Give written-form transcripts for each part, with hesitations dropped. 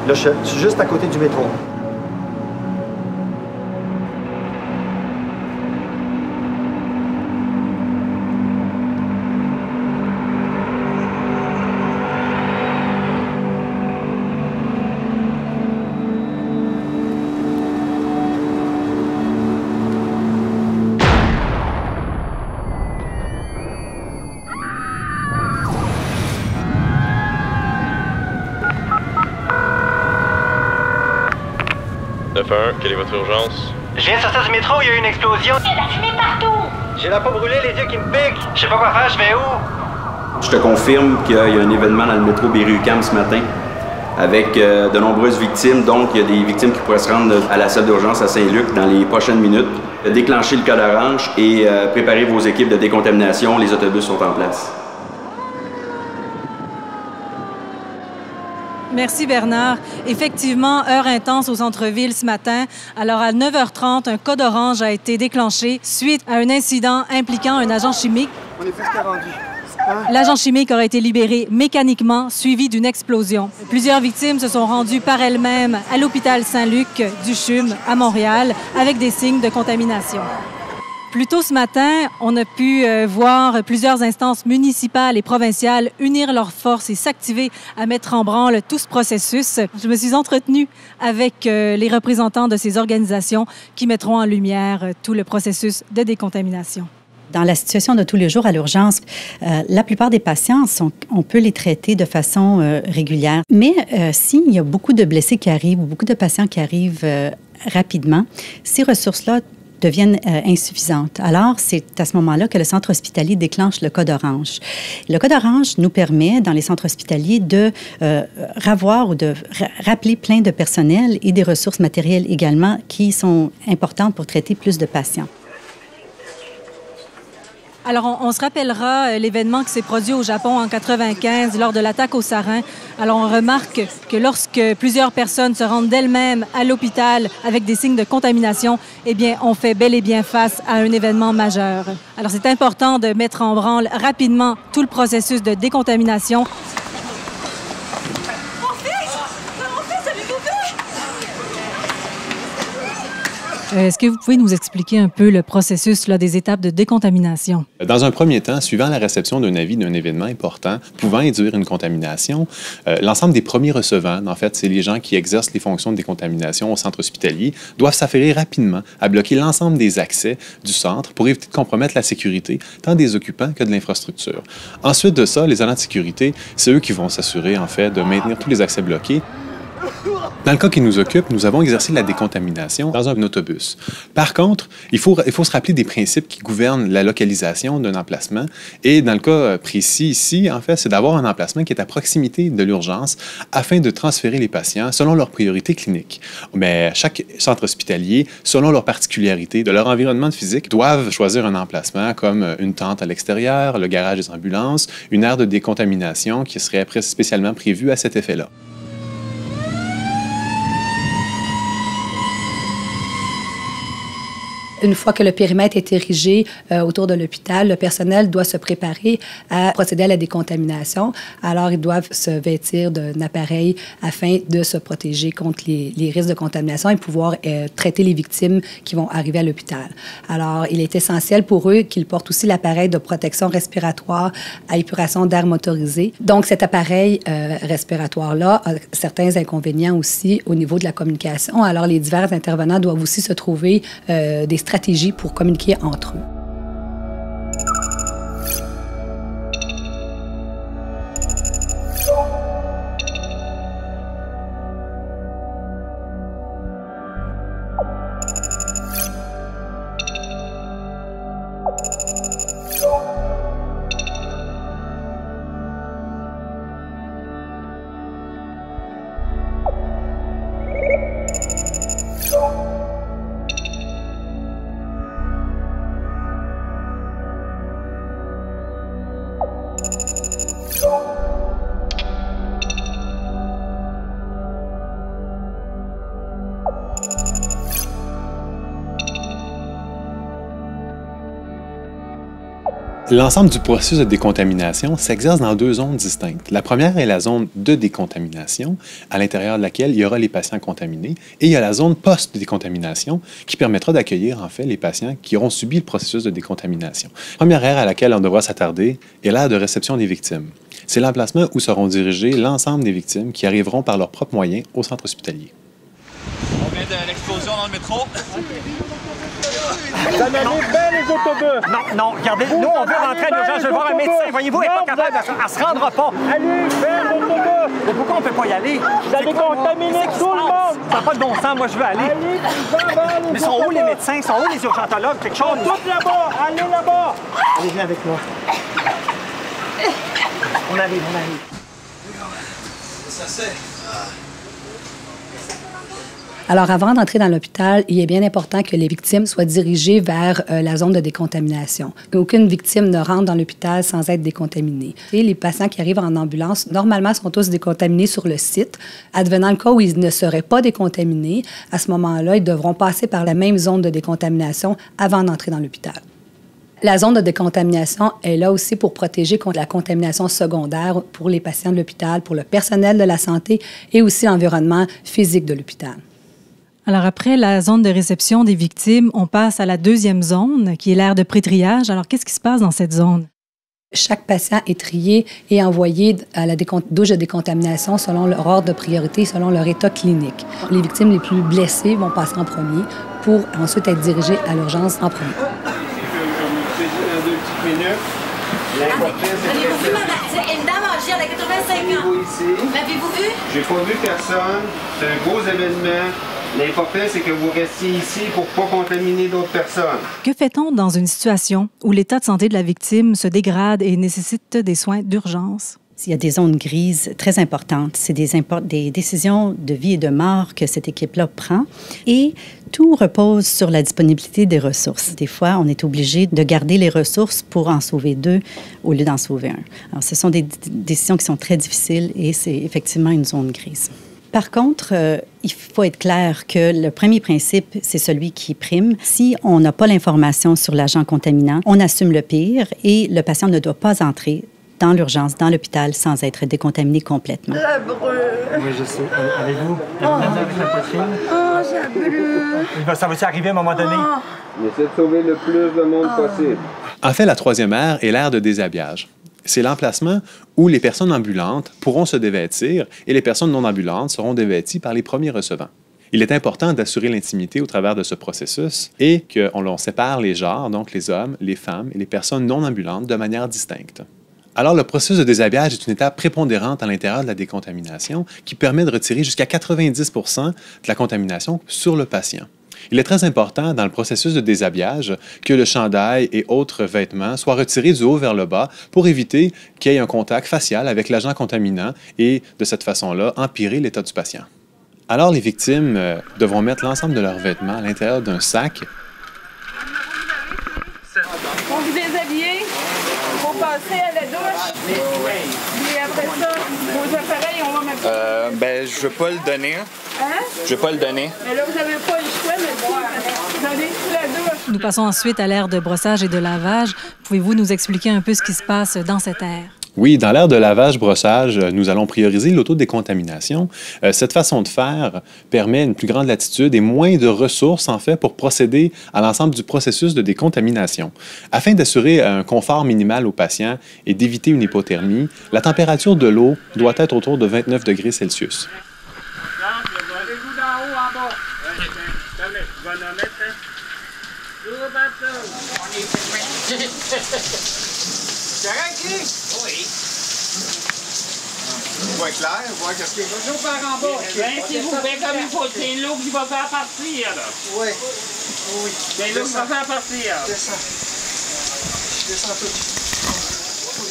Là, je suis juste à côté du métro. Quelle est votre urgence? Je viens de sortir du métro, il y a eu une explosion. Il y a de la fumée partout! J'ai la peau brûlée, les yeux qui me piquent. Je sais pas quoi faire, je vais où? Je te confirme qu'il y a un événement dans le métro Berry-UQAM ce matin avec de nombreuses victimes. Donc, il y a des victimes qui pourraient se rendre à la salle d'urgence à Saint-Luc dans les prochaines minutes. Déclenchez le code orange et préparez vos équipes de décontamination. Les autobus sont en place. Merci Bernard. Effectivement, heure intense au centre-ville ce matin. Alors à 9h30, un code orange a été déclenché suite à un incident impliquant un agent chimique. On est presque rendu. L'agent chimique aurait été libéré mécaniquement, suivi d'une explosion. Plusieurs victimes se sont rendues par elles-mêmes à l'hôpital Saint-Luc du CHUM à Montréal avec des signes de contamination. Plus tôt ce matin, on a pu voir plusieurs instances municipales et provinciales unir leurs forces et s'activer à mettre en branle tout ce processus. Je me suis entretenue avec les représentants de ces organisations qui mettront en lumière tout le processus de décontamination. Dans la situation de tous les jours à l'urgence, la plupart des patients, on peut les traiter de façon régulière. Mais s'il y a beaucoup de blessés qui arrivent ou beaucoup de patients qui arrivent rapidement, ces ressources-là deviennent insuffisantes. Alors, c'est à ce moment-là que le centre hospitalier déclenche le code orange. Le code orange nous permet, dans les centres hospitaliers, de ravoir ou de rappeler plein de personnel et des ressources matérielles également qui sont importantes pour traiter plus de patients. Alors, on se rappellera l'événement qui s'est produit au Japon en 1995 lors de l'attaque au sarin. Alors, on remarque que lorsque plusieurs personnes se rendent d'elles-mêmes à l'hôpital avec des signes de contamination, eh bien, on fait bel et bien face à un événement majeur. Alors, c'est important de mettre en branle rapidement tout le processus de décontamination. Est-ce que vous pouvez nous expliquer un peu le processus des étapes de décontamination? Dans un premier temps, suivant la réception d'un avis d'un événement important pouvant induire une contamination, l'ensemble des premiers recevants, en fait, c'est les gens qui exercent les fonctions de décontamination au centre hospitalier, doivent s'affairer rapidement à bloquer l'ensemble des accès du centre pour éviter de compromettre la sécurité tant des occupants que de l'infrastructure. Ensuite de ça, les agents de sécurité, c'est eux qui vont s'assurer, en fait, de maintenir tous les accès bloqués. Dans le cas qui nous occupe, nous avons exercé la décontamination dans un autobus. Par contre, il faut se rappeler des principes qui gouvernent la localisation d'un emplacement. Et dans le cas précis ici, en fait, c'est d'avoir un emplacement qui est à proximité de l'urgence afin de transférer les patients selon leurs priorités cliniques. Mais chaque centre hospitalier, selon leurs particularités de leur environnement physique, doivent choisir un emplacement comme une tente à l'extérieur, le garage des ambulances, une aire de décontamination qui serait spécialement prévue à cet effet-là. Une fois que le périmètre est érigé autour de l'hôpital, le personnel doit se préparer à procéder à la décontamination. Alors, ils doivent se vêtir d'un appareil afin de se protéger contre les risques de contamination et pouvoir traiter les victimes qui vont arriver à l'hôpital. Alors, il est essentiel pour eux qu'ils portent aussi l'appareil de protection respiratoire à épuration d'air motorisé. Donc, cet appareil respiratoire-là a certains inconvénients aussi au niveau de la communication. Alors, les divers intervenants doivent aussi se trouver des stratégies pour communiquer entre eux. L'ensemble du processus de décontamination s'exerce dans deux zones distinctes. La première est la zone de décontamination, à l'intérieur de laquelle il y aura les patients contaminés, et il y a la zone post-décontamination qui permettra d'accueillir en fait les patients qui auront subi le processus de décontamination. La première aire à laquelle on devra s'attarder est l'aire de réception des victimes. C'est l'emplacement où seront dirigés l'ensemble des victimes qui arriveront par leurs propres moyens au centre hospitalier. On vient de l'explosion dans le métro. Ça m'arrive bien les autobus! Non, regardez, nous on veut rentrer à l'urgence, je veux voir un médecin, voyez-vous, elle n'est pas capable, elle se rendra pas. Allez, vers l'autobus! Mais pourquoi on peut pas y aller? Vous allez contaminer tout le monde! Ça n'a pas de bon sens, moi je veux aller. Mais ils sont où les médecins? Ils sont où les urgentologues? Quelque chose? Tous là-bas! Allez là-bas! Allez, viens avec moi. On arrive. Ça c'est. Alors, avant d'entrer dans l'hôpital, il est bien important que les victimes soient dirigées vers la zone de décontamination. Aucune victime ne rentre dans l'hôpital sans être décontaminée. Et les patients qui arrivent en ambulance, normalement, sont tous décontaminés sur le site. Advenant le cas où ils ne seraient pas décontaminés, à ce moment-là, ils devront passer par la même zone de décontamination avant d'entrer dans l'hôpital. La zone de décontamination est là aussi pour protéger contre la contamination secondaire pour les patients de l'hôpital, pour le personnel de la santé et aussi l'environnement physique de l'hôpital. Alors, après la zone de réception des victimes, on passe à la deuxième zone, qui est l'aire de pré-triage. Alors, qu'est-ce qui se passe dans cette zone? Chaque patient est trié et envoyé à la douche de décontamination selon leur ordre de priorité, selon leur état clinique. Les victimes les plus blessées vont passer en premier pour ensuite être dirigées à l'urgence en premier. Avez-vous vu une dame âgée, elle a 85 ans? L'avez-vous vu? J'ai pas vu personne. C'est un gros événement. L'important, c'est que vous restiez ici pour ne pas contaminer d'autres personnes. Que fait-on dans une situation où l'état de santé de la victime se dégrade et nécessite des soins d'urgence? Il y a des zones grises très importantes. C'est des décisions de vie et de mort que cette équipe-là prend. Et tout repose sur la disponibilité des ressources. Des fois, on est obligé de garder les ressources pour en sauver deux au lieu d'en sauver un. Alors, ce sont des décisions qui sont très difficiles et c'est effectivement une zone grise. Par contre, il faut être clair que le premier principe, c'est celui qui prime. Si on n'a pas l'information sur l'agent contaminant, on assume le pire et le patient ne doit pas entrer dans l'urgence, dans l'hôpital, sans être décontaminé complètement. Ça brûle. Oui, je sais. Avez-vous? Avec la poitrine? Oh, ça brûle. Ça va arriver à un moment donné? On essaie de sauver le plus de monde possible. En fait, la troisième aire est l'aire de déshabillage. C'est l'emplacement où les personnes ambulantes pourront se dévêtir et les personnes non ambulantes seront dévêties par les premiers recevants. Il est important d'assurer l'intimité au travers de ce processus et qu'on sépare les genres, donc les hommes, les femmes et les personnes non ambulantes de manière distincte. Alors, le processus de déshabillage est une étape prépondérante à l'intérieur de la décontamination qui permet de retirer jusqu'à 90 % de la contamination sur le patient. Il est très important dans le processus de déshabillage que le chandail et autres vêtements soient retirés du haut vers le bas pour éviter qu'il y ait un contact facial avec l'agent contaminant et, de cette façon-là, empirer l'état du patient. Alors, les victimes devront mettre l'ensemble de leurs vêtements à l'intérieur d'un sac. On vous déshabiller, pour passer à la douche. Et après ça, vos appareils, on va mettre... Je vais pas le donner. Hein? Je vais pas le donner. Mais là, vous n'avez pas le choix, mais vous allez sous la douche. Nous passons ensuite à l'aire de brossage et de lavage. Pouvez-vous nous expliquer un peu ce qui se passe dans cette aire? Oui, dans l'aire de lavage-brossage, nous allons prioriser l'autodécontamination. Cette façon de faire permet une plus grande latitude et moins de ressources, en fait, pour procéder à l'ensemble du processus de décontamination. Afin d'assurer un confort minimal aux patients et d'éviter une hypothermie, la température de l'eau doit être autour de 29 degrés Celsius. On va être clair, voir qu'est-ce qu'il y a. Toujours par en bas. Si vous faites comme il faut, c'est l'eau qui va faire partir, là. Oui. C'est l'eau qui va faire partir. Je descends tout.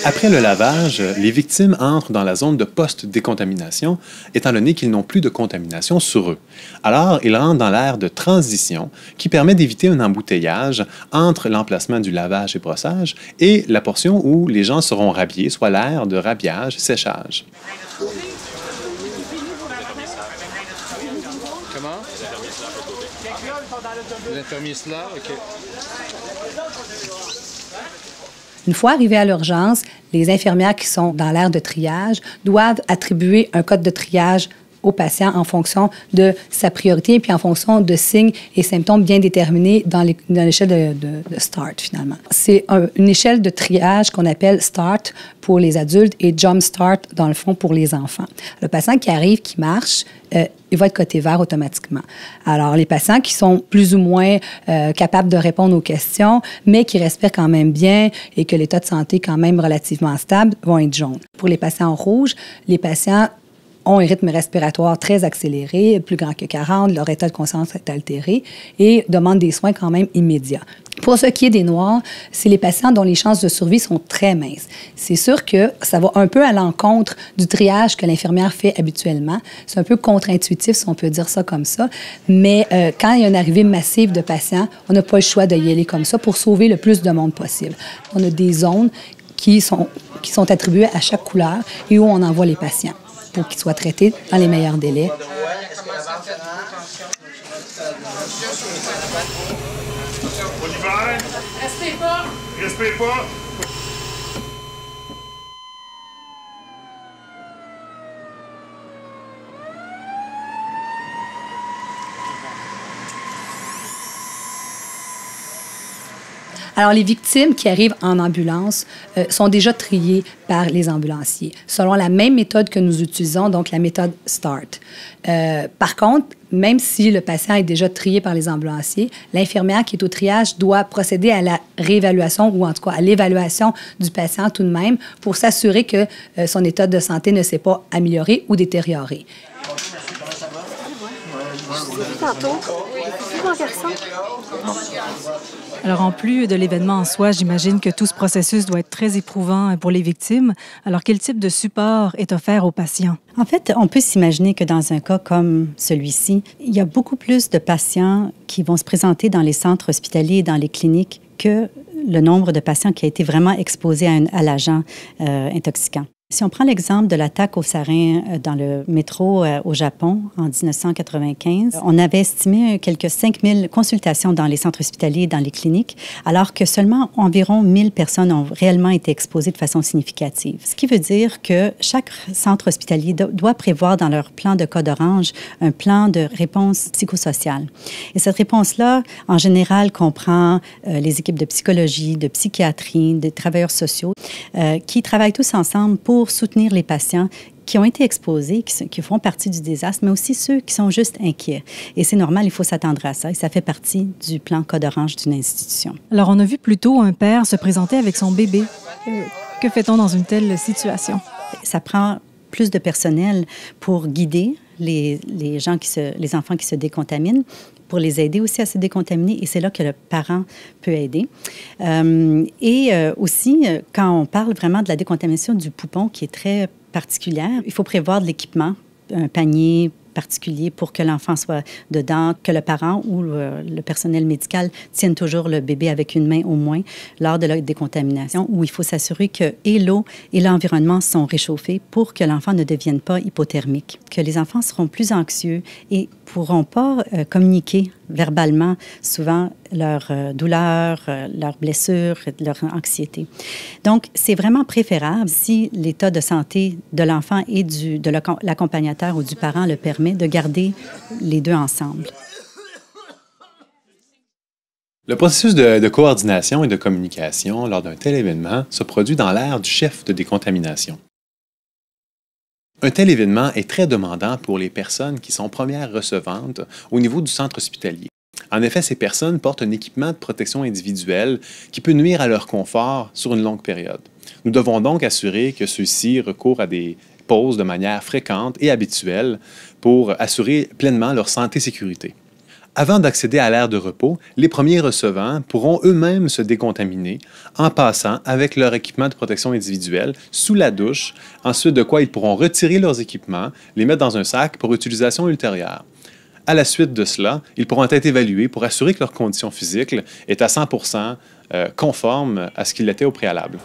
Après le lavage, les victimes entrent dans la zone de post-décontamination, étant donné qu'ils n'ont plus de contamination sur eux. Alors, ils rentrent dans l'aire de transition, qui permet d'éviter un embouteillage entre l'emplacement du lavage et brossage et la portion où les gens seront rhabillés, soit l'aire de rhabillage-séchage. Comment? L'infirmier là, OK. Une fois arrivés à l'urgence, les infirmières qui sont dans l'aire de triage doivent attribuer un code de triage au patient en fonction de sa priorité et puis en fonction de signes et symptômes bien déterminés dans l'échelle de START, finalement. C'est une échelle de triage qu'on appelle START pour les adultes et Jump Start, dans le fond, pour les enfants. Le patient qui arrive, qui marche, il va être coté vert automatiquement. Alors, les patients qui sont plus ou moins capables de répondre aux questions, mais qui respirent quand même bien et que l'état de santé est quand même relativement stable, vont être jaunes. Pour les patients rouges, les patients ont un rythme respiratoire très accéléré, plus grand que 40, leur état de conscience est altéré et demandent des soins quand même immédiats. Pour ce qui est des noirs, c'est les patients dont les chances de survie sont très minces. C'est sûr que ça va un peu à l'encontre du triage que l'infirmière fait habituellement. C'est un peu contre-intuitif, si on peut dire ça comme ça. Mais quand il y a une arrivée massive de patients, on n'a pas le choix d'y aller comme ça pour sauver le plus de monde possible. On a des zones qui sont attribuées à chaque couleur et où on envoie les patients pour qu'ils soient traités dans les meilleurs délais. Restez pas! Restez pas! Alors, les victimes qui arrivent en ambulance sont déjà triées par les ambulanciers, selon la même méthode que nous utilisons, donc la méthode START. Par contre, même si le patient est déjà trié par les ambulanciers, l'infirmière qui est au triage doit procéder à la réévaluation ou en tout cas à l'évaluation du patient tout de même pour s'assurer que son état de santé ne s'est pas amélioré ou détérioré. Alors, en plus de l'événement en soi, j'imagine que tout ce processus doit être très éprouvant pour les victimes. Alors, quel type de support est offert aux patients? En fait, on peut s'imaginer que dans un cas comme celui-ci, il y a beaucoup plus de patients qui vont se présenter dans les centres hospitaliers et dans les cliniques que le nombre de patients qui a été vraiment exposé à l'agent intoxicant. Si on prend l'exemple de l'attaque au sarin dans le métro au Japon en 1995, on avait estimé quelques 5000 consultations dans les centres hospitaliers et dans les cliniques, alors que seulement environ 1000 personnes ont réellement été exposées de façon significative. Ce qui veut dire que chaque centre hospitalier doit prévoir dans leur plan de code orange un plan de réponse psychosociale. Et cette réponse-là, en général, comprend les équipes de psychologie, de psychiatrie, des travailleurs sociaux, qui travaillent tous ensemble pour soutenir les patients qui ont été exposés, qui font partie du désastre, mais aussi ceux qui sont juste inquiets. Et c'est normal, il faut s'attendre à ça. Et ça fait partie du plan Code Orange d'une institution. Alors, on a vu plutôt un père se présenter avec son bébé. Que fait-on dans une telle situation? Ça prend plus de personnel pour guider les enfants qui se décontaminent, pour les aider aussi à se décontaminer, et c'est là que le parent peut aider. Aussi, quand on parle vraiment de la décontamination du poupon, qui est très particulière, il faut prévoir de l'équipement, un panier particulier pour que l'enfant soit dedans, que le parent ou le personnel médical tienne toujours le bébé avec une main au moins lors de la décontamination, où il faut s'assurer que et l'eau et l'environnement sont réchauffés pour que l'enfant ne devienne pas hypothermique, que les enfants seront plus anxieux et pourront pas communiquer verbalement souvent leurs douleurs, leurs blessures, leur anxiété. Donc, c'est vraiment préférable, si l'état de santé de l'enfant et de l'accompagnateur ou du parent le permet, de garder les deux ensemble. Le processus de coordination et de communication lors d'un tel événement se produit dans l'ère du chef de décontamination. Un tel événement est très demandant pour les personnes qui sont premières recevantes au niveau du centre hospitalier. En effet, ces personnes portent un équipement de protection individuelle qui peut nuire à leur confort sur une longue période. Nous devons donc assurer que ceux-ci recourent à des pauses de manière fréquente et habituelle pour assurer pleinement leur santé et sécurité. Avant d'accéder à l'aire de repos, les premiers recevants pourront eux-mêmes se décontaminer en passant avec leur équipement de protection individuelle sous la douche, ensuite de quoi ils pourront retirer leurs équipements, les mettre dans un sac pour utilisation ultérieure. À la suite de cela, ils pourront être évalués pour assurer que leur condition physique est à 100% conforme à ce qu'il était au préalable.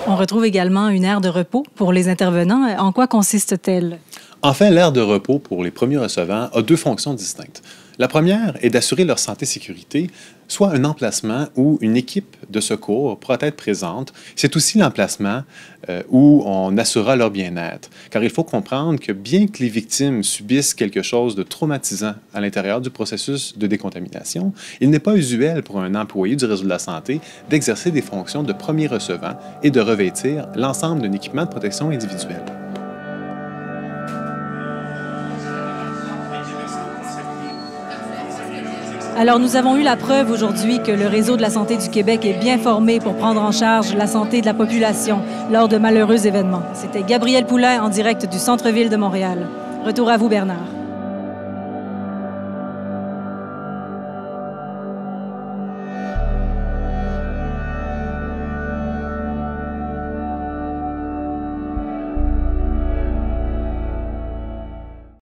On retrouve également une aire de repos pour les intervenants. En quoi consiste-t-elle? Enfin, l'aire de repos pour les premiers recevants a deux fonctions distinctes. La première est d'assurer leur santé-sécurité, soit un emplacement où une équipe de secours pourra être présente. C'est aussi l'emplacement où on assurera leur bien-être. Car il faut comprendre que bien que les victimes subissent quelque chose de traumatisant à l'intérieur du processus de décontamination, il n'est pas usuel pour un employé du réseau de la santé d'exercer des fonctions de premier recevant et de revêtir l'ensemble d'un équipement de protection individuelle. Alors, nous avons eu la preuve aujourd'hui que le Réseau de la santé du Québec est bien formé pour prendre en charge la santé de la population lors de malheureux événements. C'était Gabrielle Poulain en direct du centre-ville de Montréal. Retour à vous, Bernard.